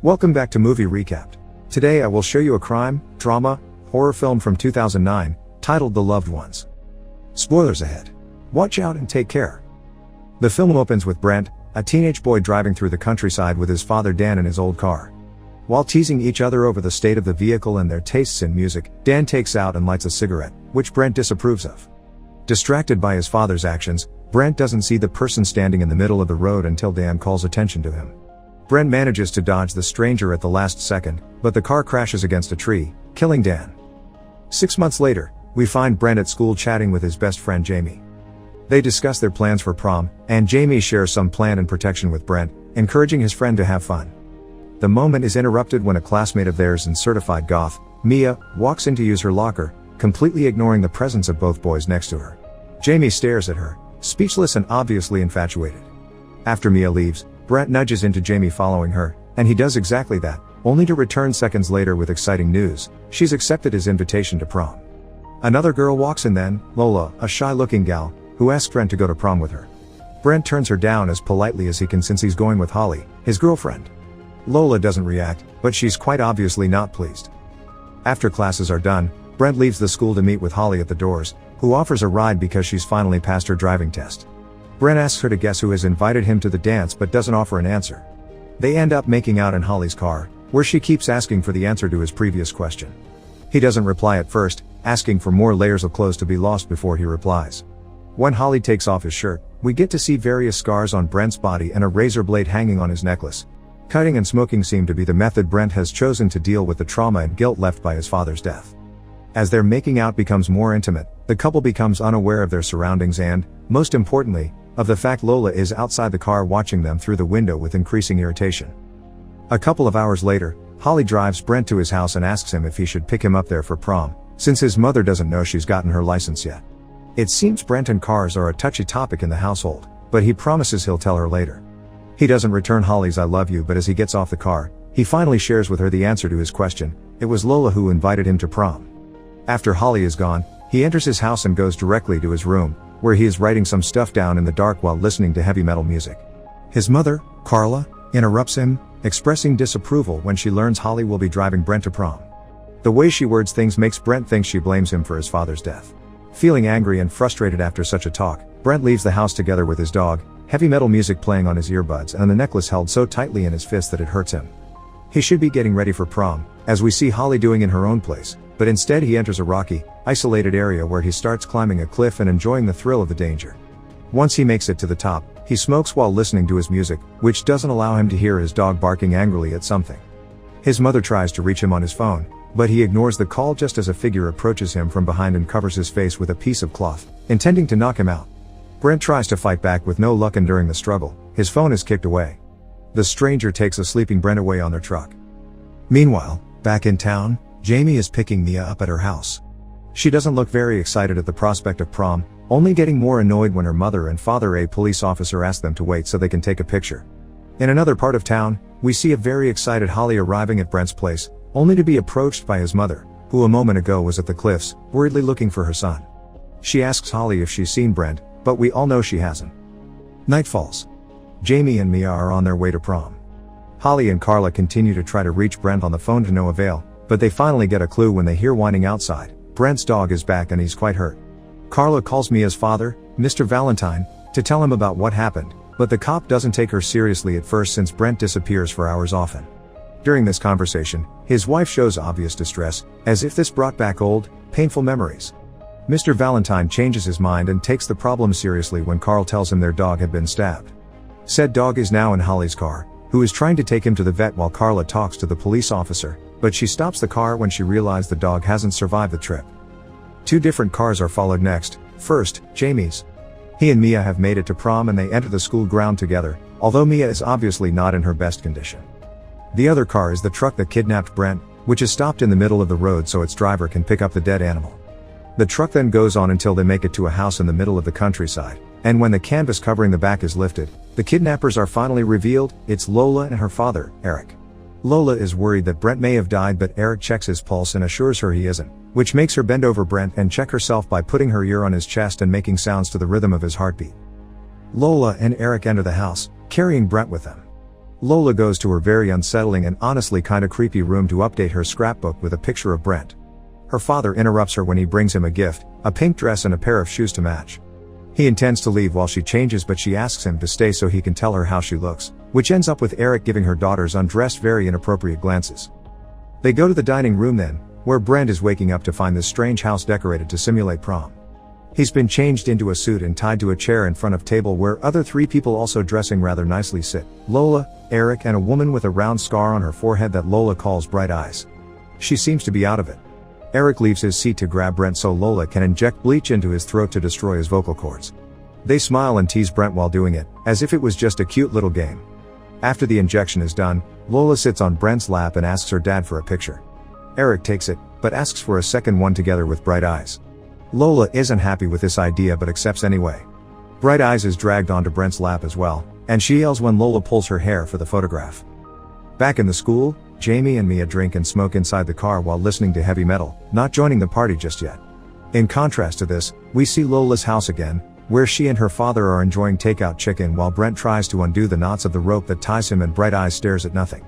Welcome back to Movie Recapped. Today I will show you a crime, drama, horror film from 2009, titled The Loved Ones. Spoilers ahead. Watch out and take care. The film opens with Brent, a teenage boy driving through the countryside with his father Dan in his old car. While teasing each other over the state of the vehicle and their tastes in music, Dan takes out and lights a cigarette, which Brent disapproves of. Distracted by his father's actions, Brent doesn't see the person standing in the middle of the road until Dan calls attention to him. Brent manages to dodge the stranger at the last second, but the car crashes against a tree, killing Dan. 6 months later, we find Brent at school chatting with his best friend Jamie. They discuss their plans for prom, and Jamie shares some plan and protection with Brent, encouraging his friend to have fun. The moment is interrupted when a classmate of theirs and certified goth, Mia, walks in to use her locker, completely ignoring the presence of both boys next to her. Jamie stares at her, speechless and obviously infatuated. After Mia leaves, Brent nudges into Jamie following her, and he does exactly that, only to return seconds later with exciting news: she's accepted his invitation to prom. Another girl walks in then, Lola, a shy-looking gal, who asks Brent to go to prom with her. Brent turns her down as politely as he can since he's going with Holly, his girlfriend. Lola doesn't react, but she's quite obviously not pleased. After classes are done, Brent leaves the school to meet with Holly at the doors, who offers a ride because she's finally passed her driving test. Brent asks her to guess who has invited him to the dance but doesn't offer an answer. They end up making out in Holly's car, where she keeps asking for the answer to his previous question. He doesn't reply at first, asking for more layers of clothes to be lost before he replies. When Holly takes off his shirt, we get to see various scars on Brent's body and a razor blade hanging on his necklace. Cutting and smoking seem to be the method Brent has chosen to deal with the trauma and guilt left by his father's death. As their making out becomes more intimate, the couple becomes unaware of their surroundings and, most importantly, of the fact Lola is outside the car watching them through the window with increasing irritation. A couple of hours later, Holly drives Brent to his house and asks him if he should pick him up there for prom, since his mother doesn't know she's gotten her license yet. It seems Brent and cars are a touchy topic in the household, but he promises he'll tell her later. He doesn't return Holly's "I love you," but as he gets off the car, he finally shares with her the answer to his question: it was Lola who invited him to prom. After Holly is gone, he enters his house and goes directly to his room, where he is writing some stuff down in the dark while listening to heavy metal music. His mother, Carla, interrupts him, expressing disapproval when she learns Holly will be driving Brent to prom. The way she words things makes Brent think she blames him for his father's death. Feeling angry and frustrated after such a talk, Brent leaves the house together with his dog, heavy metal music playing on his earbuds and the necklace held so tightly in his fist that it hurts him. He should be getting ready for prom, as we see Holly doing in her own place, but instead he enters a rocky, isolated area where he starts climbing a cliff and enjoying the thrill of the danger. Once he makes it to the top, he smokes while listening to his music, which doesn't allow him to hear his dog barking angrily at something. His mother tries to reach him on his phone, but he ignores the call just as a figure approaches him from behind and covers his face with a piece of cloth, intending to knock him out. Brent tries to fight back with no luck, and during the struggle, his phone is kicked away. The stranger takes a sleeping Brent away on their truck. Meanwhile, back in town, Jamie is picking Mia up at her house. She doesn't look very excited at the prospect of prom, only getting more annoyed when her mother and father, a police officer, ask them to wait so they can take a picture. In another part of town, we see a very excited Holly arriving at Brent's place, only to be approached by his mother, who a moment ago was at the cliffs, worriedly looking for her son. She asks Holly if she's seen Brent, but we all know she hasn't. Night falls. Jamie and Mia are on their way to prom. Holly and Carla continue to try to reach Brent on the phone to no avail, but they finally get a clue when they hear whining outside. Brent's dog is back and he's quite hurt. Carla calls Mia's father, Mr. Valentine, to tell him about what happened, but the cop doesn't take her seriously at first since Brent disappears for hours often. During this conversation, his wife shows obvious distress, as if this brought back old, painful memories. Mr. Valentine changes his mind and takes the problem seriously when Carl tells him their dog had been stabbed. Said dog is now in Holly's car, who is trying to take him to the vet while Carla talks to the police officer, but she stops the car when she realizes the dog hasn't survived the trip. 2 different cars are followed next. First, Jamie's. He and Mia have made it to prom and they enter the school ground together, although Mia is obviously not in her best condition. The other car is the truck that kidnapped Brent, which is stopped in the middle of the road so its driver can pick up the dead animal. The truck then goes on until they make it to a house in the middle of the countryside, and when the canvas covering the back is lifted, the kidnappers are finally revealed. It's Lola and her father, Eric. Lola is worried that Brent may have died, but Eric checks his pulse and assures her he isn't, which makes her bend over Brent and check herself by putting her ear on his chest and making sounds to the rhythm of his heartbeat. Lola and Eric enter the house, carrying Brent with them. Lola goes to her very unsettling and honestly kinda creepy room to update her scrapbook with a picture of Brent. Her father interrupts her when he brings him a gift, a pink dress and a pair of shoes to match. He intends to leave while she changes, but she asks him to stay so he can tell her how she looks, which ends up with Eric giving her daughters undressed very inappropriate glances. They go to the dining room then, where Brent is waking up to find this strange house decorated to simulate prom. He's been changed into a suit and tied to a chair in front of table where other 3 people also dressing rather nicely sit: Lola, Eric and a woman with a round scar on her forehead that Lola calls Bright Eyes. She seems to be out of it. Eric leaves his seat to grab Brent so Lola can inject bleach into his throat to destroy his vocal cords. They smile and tease Brent while doing it, as if it was just a cute little game. After the injection is done, Lola sits on Brent's lap and asks her dad for a picture. Eric takes it, but asks for a second one together with Bright Eyes. Lola isn't happy with this idea but accepts anyway. Bright Eyes is dragged onto Brent's lap as well, and she yells when Lola pulls her hair for the photograph. Back in the school, Jamie and Mia drink and smoke inside the car while listening to heavy metal, not joining the party just yet. In contrast to this, we see Lola's house again, where she and her father are enjoying takeout chicken while Brent tries to undo the knots of the rope that ties him and Bright Eyes stares at nothing.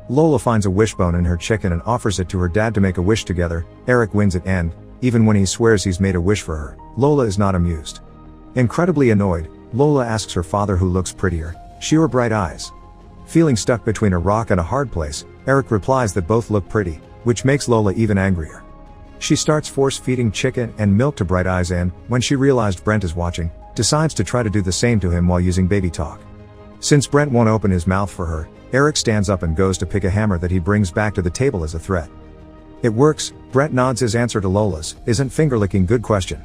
Lola finds a wishbone in her chicken and offers it to her dad to make a wish together. Eric wins it and, even when he swears he's made a wish for her, Lola is not amused. Incredibly annoyed, Lola asks her father who looks prettier, she or Bright Eyes. Feeling stuck between a rock and a hard place, Eric replies that both look pretty, which makes Lola even angrier. She starts force-feeding chicken and milk to Bright Eyes and, when she realized Brent is watching, decides to try to do the same to him while using baby talk. Since Brent won't open his mouth for her, Eric stands up and goes to pick a hammer that he brings back to the table as a threat. It works. Brent nods his answer to Lola's, "Isn't finger-licking good question?"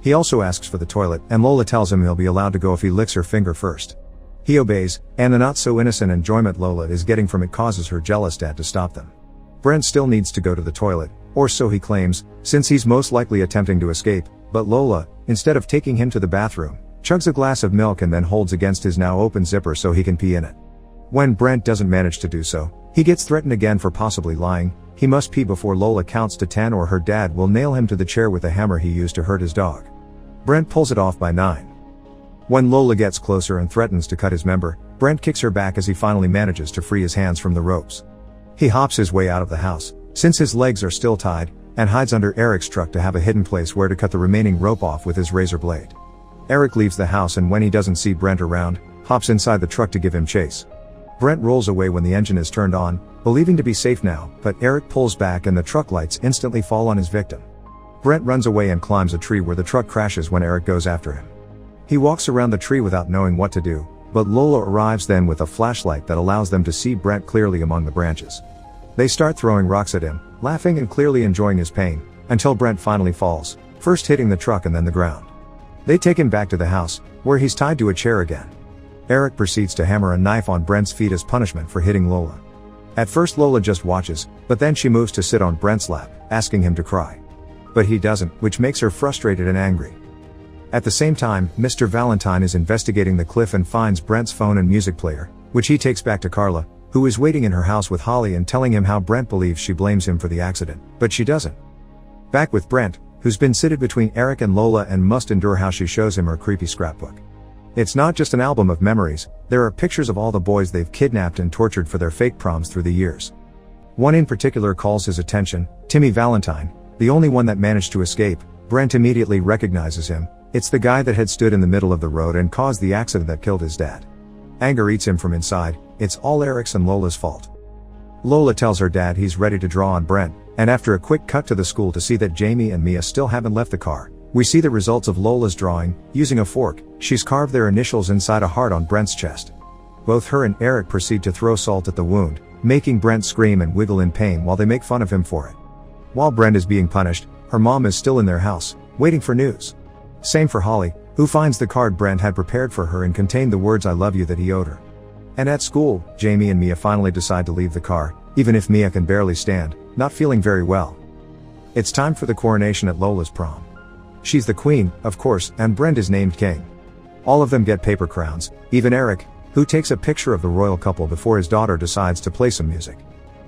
He also asks for the toilet, and Lola tells him he'll be allowed to go if he licks her finger first. He obeys, and the not-so-innocent enjoyment Lola is getting from it causes her jealous dad to stop them. Brent still needs to go to the toilet, or so he claims, since he's most likely attempting to escape, but Lola, instead of taking him to the bathroom, chugs a glass of milk and then holds against his now open zipper so he can pee in it. When Brent doesn't manage to do so, he gets threatened again for possibly lying. He must pee before Lola counts to 10 or her dad will nail him to the chair with the hammer he used to hurt his dog. Brent pulls it off by 9. When Lola gets closer and threatens to cut his member, Brent kicks her back as he finally manages to free his hands from the ropes. He hops his way out of the house, since his legs are still tied, and hides under Eric's truck to have a hidden place where to cut the remaining rope off with his razor blade. Eric leaves the house and when he doesn't see Brent around, hops inside the truck to give him chase. Brent rolls away when the engine is turned on, believing to be safe now, but Eric pulls back and the truck lights instantly fall on his victim. Brent runs away and climbs a tree where the truck crashes when Eric goes after him. He walks around the tree without knowing what to do, but Lola arrives then with a flashlight that allows them to see Brent clearly among the branches. They start throwing rocks at him, laughing and clearly enjoying his pain, until Brent finally falls, first hitting the truck and then the ground. They take him back to the house, where he's tied to a chair again. Eric proceeds to hammer a knife on Brent's feet as punishment for hitting Lola. At first Lola just watches, but then she moves to sit on Brent's lap, asking him to cry. But he doesn't, which makes her frustrated and angry. At the same time, Mr. Valentine is investigating the cliff and finds Brent's phone and music player, which he takes back to Carla, who is waiting in her house with Holly and telling him how Brent believes she blames him for the accident, but she doesn't. Back with Brent, who's been seated between Eric and Lola and must endure how she shows him her creepy scrapbook. It's not just an album of memories, there are pictures of all the boys they've kidnapped and tortured for their fake proms through the years. One in particular calls his attention, Timmy Valentine, the only one that managed to escape. Brent immediately recognizes him. It's the guy that had stood in the middle of the road and caused the accident that killed his dad. Anger eats him from inside. It's all Eric's and Lola's fault. Lola tells her dad he's ready to draw on Brent, and after a quick cut to the school to see that Jamie and Mia still haven't left the car, we see the results of Lola's drawing. Using a fork, she's carved their initials inside a heart on Brent's chest. Both her and Eric proceed to throw salt at the wound, making Brent scream and wiggle in pain while they make fun of him for it. While Brent is being punished, her mom is still in their house, waiting for news. Same for Holly, who finds the card Brent had prepared for her and contained the words "I love you" that he owed her. And at school, Jamie and Mia finally decide to leave the car, even if Mia can barely stand, not feeling very well. It's time for the coronation at Lola's prom. She's the queen, of course, and Brent is named king. All of them get paper crowns, even Eric, who takes a picture of the royal couple before his daughter decides to play some music.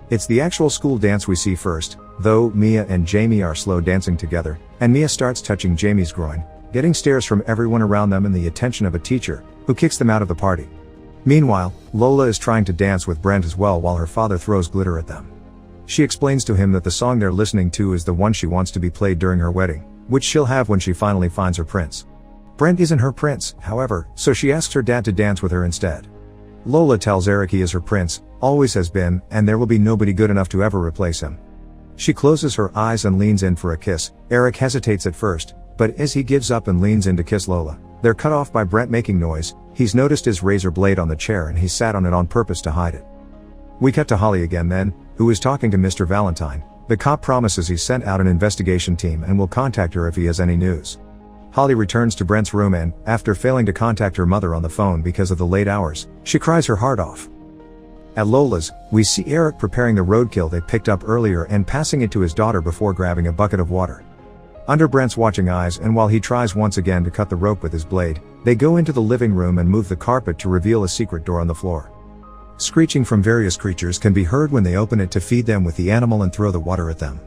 It's the actual school dance we see first, though Mia and Jamie are slow dancing together, and Mia starts touching Jamie's groin, getting stares from everyone around them and the attention of a teacher, who kicks them out of the party. Meanwhile, Lola is trying to dance with Brent as well while her father throws glitter at them. She explains to him that the song they're listening to is the one she wants to be played during her wedding, which she'll have when she finally finds her prince. Brent isn't her prince, however, so she asks her dad to dance with her instead. Lola tells Eric he is her prince, always has been, and there will be nobody good enough to ever replace him. She closes her eyes and leans in for a kiss. Eric hesitates at first, but as he gives up and leans in to kiss Lola, they're cut off by Brent making noise. He's noticed his razor blade on the chair and he sat on it on purpose to hide it. We cut to Holly again then, who is talking to Mr. Valentine. The cop promises he sent out an investigation team and will contact her if he has any news. Holly returns to Brent's room and, after failing to contact her mother on the phone because of the late hours, she cries her heart off. At Lola's, we see Eric preparing the roadkill they picked up earlier and passing it to his daughter before grabbing a bucket of water. Under Brent's watching eyes and while he tries once again to cut the rope with his blade, they go into the living room and move the carpet to reveal a secret door on the floor. Screeching from various creatures can be heard when they open it to feed them with the animal and throw the water at them.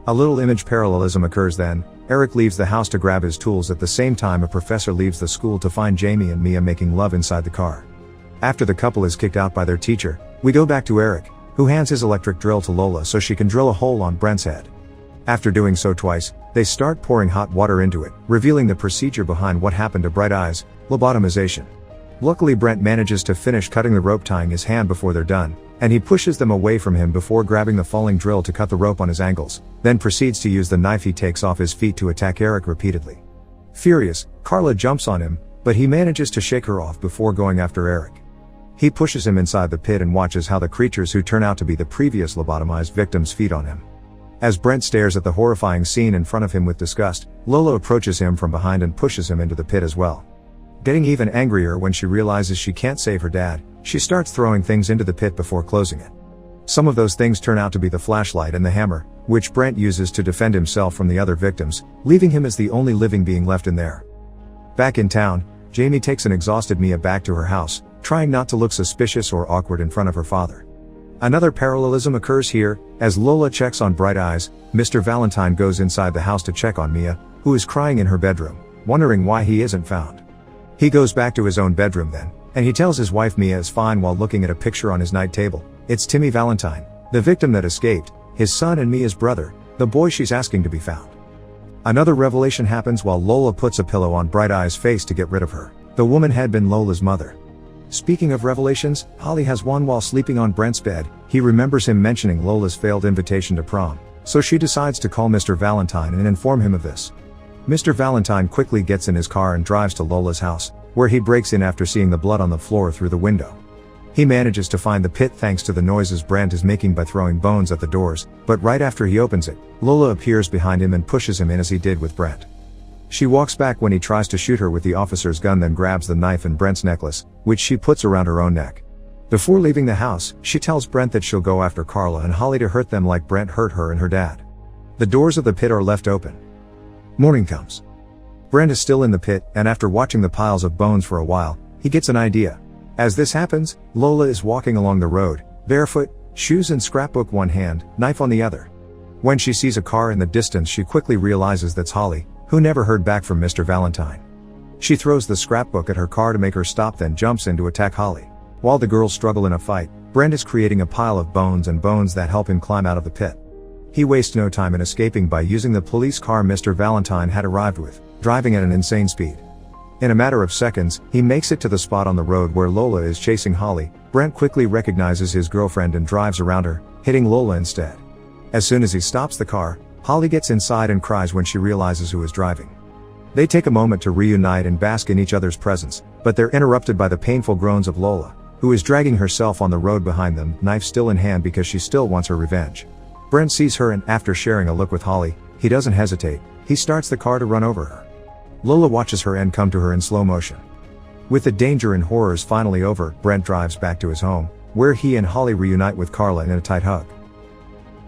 A little image parallelism occurs then. Eric leaves the house to grab his tools at the same time a professor leaves the school to find Jamie and Mia making love inside the car. After the couple is kicked out by their teacher, we go back to Eric, who hands his electric drill to Lola so she can drill a hole on Brent's head. After doing so twice, they start pouring hot water into it, revealing the procedure behind what happened to Bright Eyes, lobotomization. Luckily Brent manages to finish cutting the rope tying his hand before they're done, and he pushes them away from him before grabbing the falling drill to cut the rope on his ankles, then proceeds to use the knife he takes off his feet to attack Eric repeatedly. Furious, Carla jumps on him, but he manages to shake her off before going after Eric. He pushes him inside the pit and watches how the creatures who turn out to be the previous lobotomized victims feed on him. As Brent stares at the horrifying scene in front of him with disgust, Lola approaches him from behind and pushes him into the pit as well. Getting even angrier when she realizes she can't save her dad, she starts throwing things into the pit before closing it. Some of those things turn out to be the flashlight and the hammer, which Brent uses to defend himself from the other victims, leaving him as the only living being left in there. Back in town, Jamie takes an exhausted Mia back to her house, trying not to look suspicious or awkward in front of her father. Another parallelism occurs here. As Lola checks on Bright Eyes, Mr. Valentine goes inside the house to check on Mia, who is crying in her bedroom, wondering why he isn't found. He goes back to his own bedroom then, and he tells his wife Mia is fine while looking at a picture on his night table. It's Timmy Valentine, the victim that escaped, his son and Mia's brother, the boy she's asking to be found. Another revelation happens while Lola puts a pillow on Bright Eyes' face to get rid of her. The woman had been Lola's mother. Speaking of revelations, Holly has one while sleeping on Brent's bed. He remembers him mentioning Lola's failed invitation to prom, so she decides to call Mr. Valentine and inform him of this. Mr. Valentine quickly gets in his car and drives to Lola's house, where he breaks in after seeing the blood on the floor through the window. He manages to find the pit thanks to the noises Brent is making by throwing bones at the doors, but right after he opens it, Lola appears behind him and pushes him in as he did with Brent. She walks back when he tries to shoot her with the officer's gun, then grabs the knife and Brent's necklace, which she puts around her own neck. Before leaving the house, she tells Brent that she'll go after Carla and Holly to hurt them like Brent hurt her and her dad. The doors of the pit are left open. Morning comes. Brent is still in the pit, and after watching the piles of bones for a while, he gets an idea. As this happens, Lola is walking along the road, barefoot, shoes and scrapbook one hand, knife on the other. When she sees a car in the distance, she quickly realizes that's Holly, who never heard back from Mr. Valentine. She throws the scrapbook at her car to make her stop, then jumps in to attack Holly. While the girls struggle in a fight, Brent is creating a pile of bones and bones that help him climb out of the pit. He wastes no time in escaping by using the police car Mr. Valentine had arrived with, driving at an insane speed. In a matter of seconds, he makes it to the spot on the road where Lola is chasing Holly. Brent quickly recognizes his girlfriend and drives around her, hitting Lola instead. As soon as he stops the car, Holly gets inside and cries when she realizes who is driving. They take a moment to reunite and bask in each other's presence, but they're interrupted by the painful groans of Lola, who is dragging herself on the road behind them, knife still in hand because she still wants her revenge. Brent sees her and, after sharing a look with Holly, he doesn't hesitate. He starts the car to run over her. Lola watches her end come to her in slow motion. With the danger and horrors finally over, Brent drives back to his home, where he and Holly reunite with Carla in a tight hug.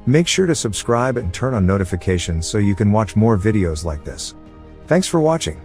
Make sure to subscribe and turn on notifications so you can watch more videos like this. Thanks for watching.